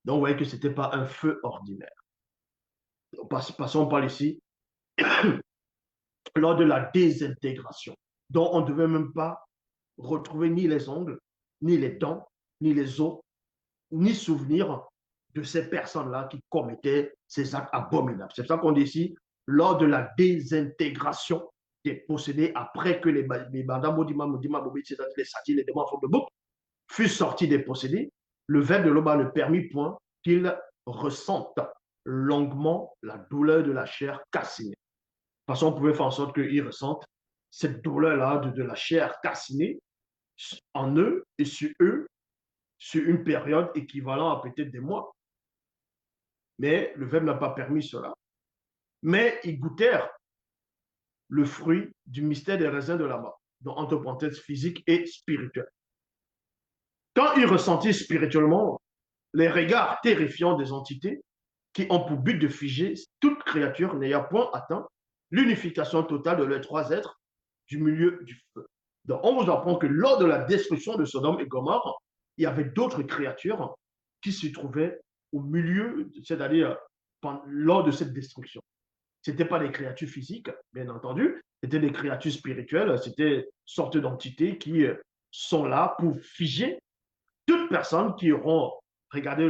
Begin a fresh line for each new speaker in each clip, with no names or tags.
Donc, vous voyez que ce n'était pas un feu ordinaire. Passons par ici, lors de la désintégration, dont on ne devait même pas retrouver ni les ongles, ni les dents, ni les os, ni souvenir de ces personnes-là qui commettaient ces actes abominables. C'est ça qu'on dit ici, lors de la désintégration des possédés, après que les bandits Modima, Modima, Bobi, les satis, les démons en forme de bouc, furent sortis des possédés, le verbe de l'Oba ne permit point qu'ils ressentent longuement la douleur de la chair calcinée. Parce qu'on pouvait faire en sorte qu'ils ressentent cette douleur-là de la chair calcinée en eux et sur eux sur une période équivalente à peut-être des mois. Mais le verbe n'a pas permis cela. Mais ils goûtèrent le fruit du mystère des raisins de la mort, donc entre parenthèses physique et spirituel. Quand ils ressentirent spirituellement les regards terrifiants des entités qui ont pour but de figer toute créature n'ayant point atteint l'unification totale de leurs trois êtres du milieu du feu. Donc, on vous apprend que lors de la destruction de Sodome et Gomorre, il y avait d'autres créatures qui se trouvaient au milieu, c'est-à-dire lors de cette destruction. Ce n'étaient pas des créatures physiques, bien entendu, c'était des créatures spirituelles, c'était sortes d'entités qui sont là pour figer toute personne qui auront regardé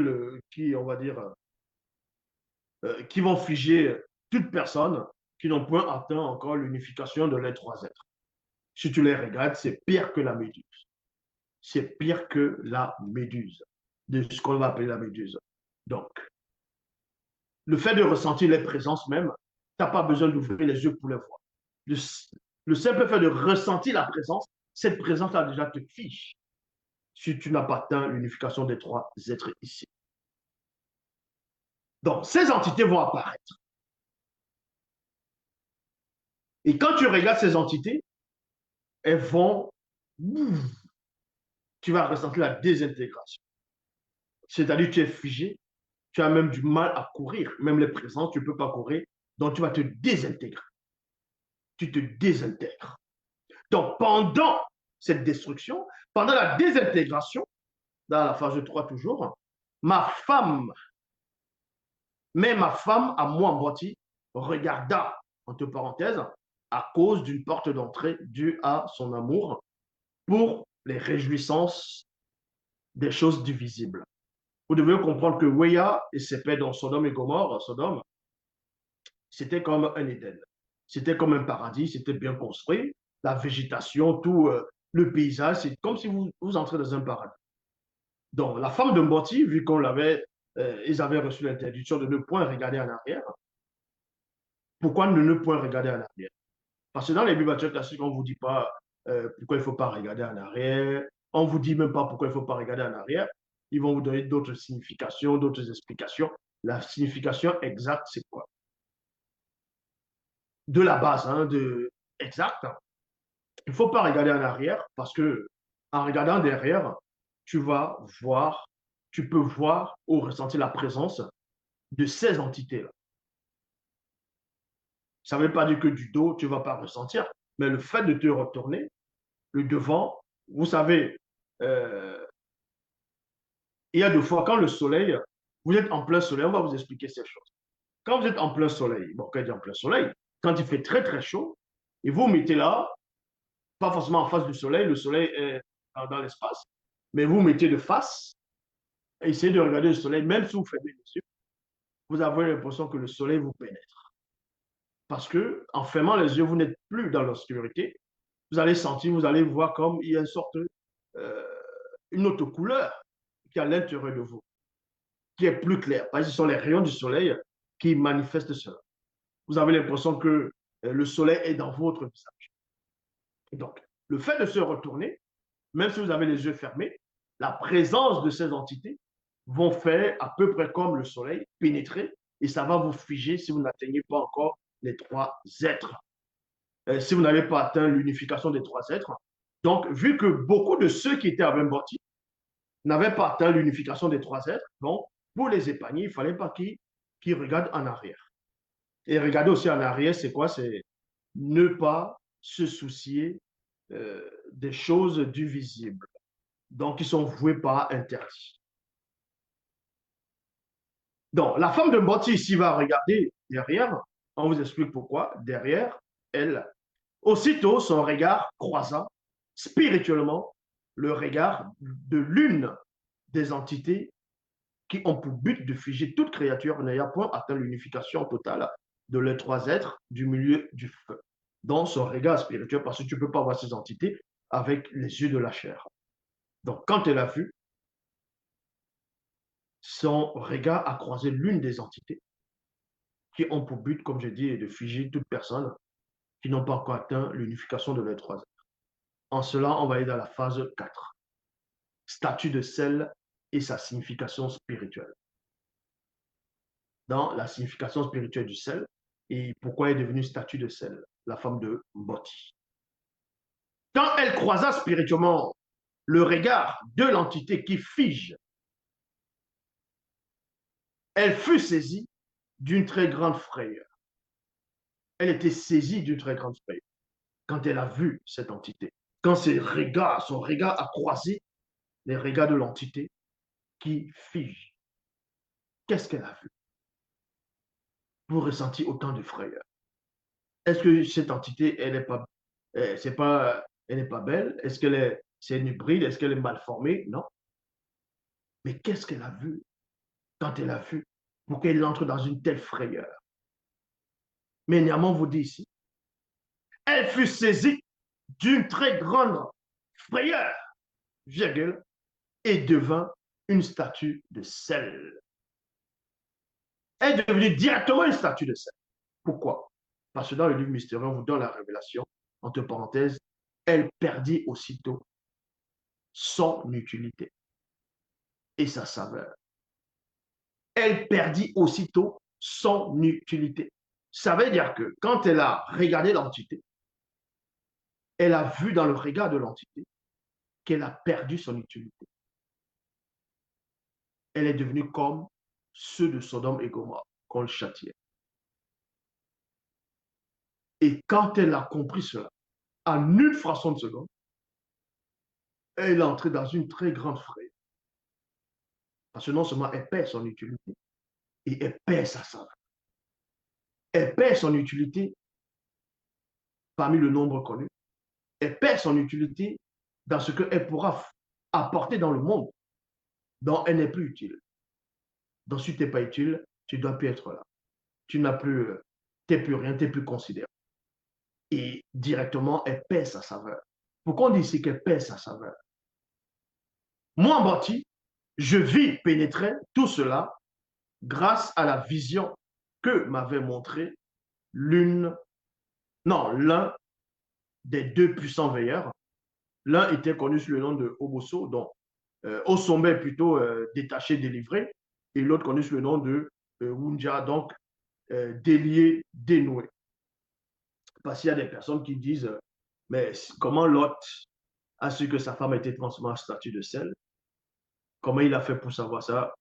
qui, on va dire, qui vont figer toute personne qui n'ont point atteint encore l'unification de les trois êtres. Si tu les regardes, c'est pire que la méduse. C'est pire que la méduse, de ce qu'on va appeler la méduse. Donc, le fait de ressentir les présences même, tu n'as pas besoin d'ouvrir les yeux pour les voir. Le, le simple fait de ressentir la présence, cette présence-là déjà te fiche si tu n'as pas atteint l'unification des trois êtres ici. Donc, ces entités vont apparaître. Et quand tu regardes ces entités, elles vont, tu vas ressentir la désintégration. C'est-à-dire que tu es figé, tu as même du mal à courir. Même les présences, tu ne peux pas courir. Donc, tu vas te désintégrer. Tu te désintègres. Donc, pendant cette destruction, pendant la désintégration, dans la phase 3 toujours, ma femme, mais ma femme à moi moitié, regarda, entre parenthèses, à cause d'une porte d'entrée due à son amour pour les réjouissances des choses divisibles. Vous devez comprendre que Weya et ses pères dans Sodome et Gomorre, Sodome, c'était comme un Éden. C'était comme un paradis, c'était bien construit. La végétation, tout le paysage, c'est comme si vous entrez dans un paradis. Donc, la femme de Mboti, vu qu'on l'avait, ils avaient reçu l'interdiction de ne point regarder en arrière. Pourquoi ne point regarder en arrière? Parce que dans les Bibles classiques, on ne vous dit pas pourquoi il ne faut pas regarder en arrière. On ne vous dit même pas pourquoi il ne faut pas regarder en arrière. Ils vont vous donner d'autres significations, d'autres explications. La signification exacte, c'est quoi? De la base, hein, exact. Il ne faut pas regarder en arrière parce que en regardant derrière, tu vas voir, tu peux voir ou ressentir la présence de ces entités-là. Ça ne veut pas dire que du dos, tu ne vas pas ressentir, mais le fait de te retourner, le devant, vous savez, euh, il y a deux fois, quand le soleil, vous êtes en plein soleil, on va vous expliquer ces choses. Quand vous êtes en plein soleil, bon, quand il est en plein soleil, quand il fait très très chaud, et vous mettez là, pas forcément en face du soleil, le soleil est dans l'espace, mais vous mettez de face, et essayez de regarder le soleil, même si vous fermez les yeux, vous avez l'impression que le soleil vous pénètre. Parce que en fermant les yeux, vous n'êtes plus dans l'obscurité, vous allez sentir, vous allez voir comme il y a une sorte, euh, une autre couleur qui est à l'intérieur de vous, qui est plus claire. Parce que ce sont les rayons du soleil qui manifestent cela. Vous avez l'impression que le soleil est dans votre visage. Et donc, le fait de se retourner, même si vous avez les yeux fermés, la présence de ces entités vont faire à peu près comme le soleil, pénétrer, et ça va vous figer si vous n'atteignez pas encore les trois êtres. Si vous n'avez pas atteint l'unification des trois êtres. Donc, vu que beaucoup de ceux qui étaient à Bemboti n'avaient pas atteint l'unification des trois êtres, donc, pour les épargner, il ne fallait pas qu'ils regardent en arrière. Et regarder aussi en arrière, c'est quoi? C'est ne pas se soucier des choses du visible. Donc, ils sont voués par interdit. Donc, la femme de Mboti ici va regarder derrière. On vous explique pourquoi. Derrière elle, aussitôt, son regard croisa spirituellement le regard de l'une des entités qui ont pour but de figer toute créature n'ayant point atteint l'unification totale de les trois êtres du milieu du feu. Dans son regard spirituel, parce que tu ne peux pas voir ces entités avec les yeux de la chair. Donc, quand elle a vu, son regard a croisé l'une des entités qui ont pour but, comme je dis, de figer toute personne qui n'ont pas encore atteint l'unification de les trois êtres. En cela, on va aller dans la phase 4. Statut de sel et sa signification spirituelle. Dans la signification spirituelle du sel et pourquoi elle est devenue statue de sel, la femme de Mboti. Quand elle croisa spirituellement le regard de l'entité qui fige, elle fut saisie d'une très grande frayeur. Elle était saisie d'une très grande frayeur quand elle a vu cette entité. Quand son regard a croisé les regards de l'entité qui fige. Qu'est-ce qu'elle a vu pour ressentir autant de frayeur? Est-ce que cette entité, elle n'est pas, elle n'est pas belle? Est-ce qu'elle est, c'est une hybride? Est-ce qu'elle est mal formée? Non. Mais qu'est-ce qu'elle a vu quand elle a vu pour qu'elle entre dans une telle frayeur? Mais néanmoins, vous dit ici, elle fut saisie d'une très grande frayeur, virgule, et devint une statue de sel. Elle est devenue directement une statue de sel. Pourquoi? Parce que dans le livre mystérieux, on vous donne la révélation, entre parenthèses, elle perdit aussitôt son utilité et sa saveur. Elle perdit aussitôt son utilité. Ça veut dire que quand elle a regardé l'entité, elle a vu dans le regard de l'entité qu'elle a perdu son utilité. Elle est devenue comme ceux de Sodome et Gomorrhe qu'on le châtiait. Et quand elle a compris cela, en une fraction de seconde, elle est entrée dans une très grande frayeur. Parce que non seulement elle perd son utilité, et elle perd sa saveur. Elle perd son utilité parmi le nombre connu. Elle perd son utilité dans ce qu'elle pourra apporter dans le monde dont elle n'est plus utile. Donc, si tu n'es pas utile, tu ne dois plus être là. Tu n'as plus, tu n'es plus rien, tu n'es plus considéré. Et directement, elle perd sa saveur. Pourquoi on dit ici qu'elle perd sa saveur? Moi, Mboti, je vis pénétrer tout cela grâce à la vision que m'avait montré l'un des deux puissants veilleurs. L'un était connu sous le nom de Oboso, donc Osombe plutôt détaché, délivré, et l'autre connu sous le nom de Wunja, donc délié, dénoué. Parce qu'il y a des personnes qui disent, mais comment Lot a su que sa femme était transformée en statue de sel? Comment il a fait pour savoir ça?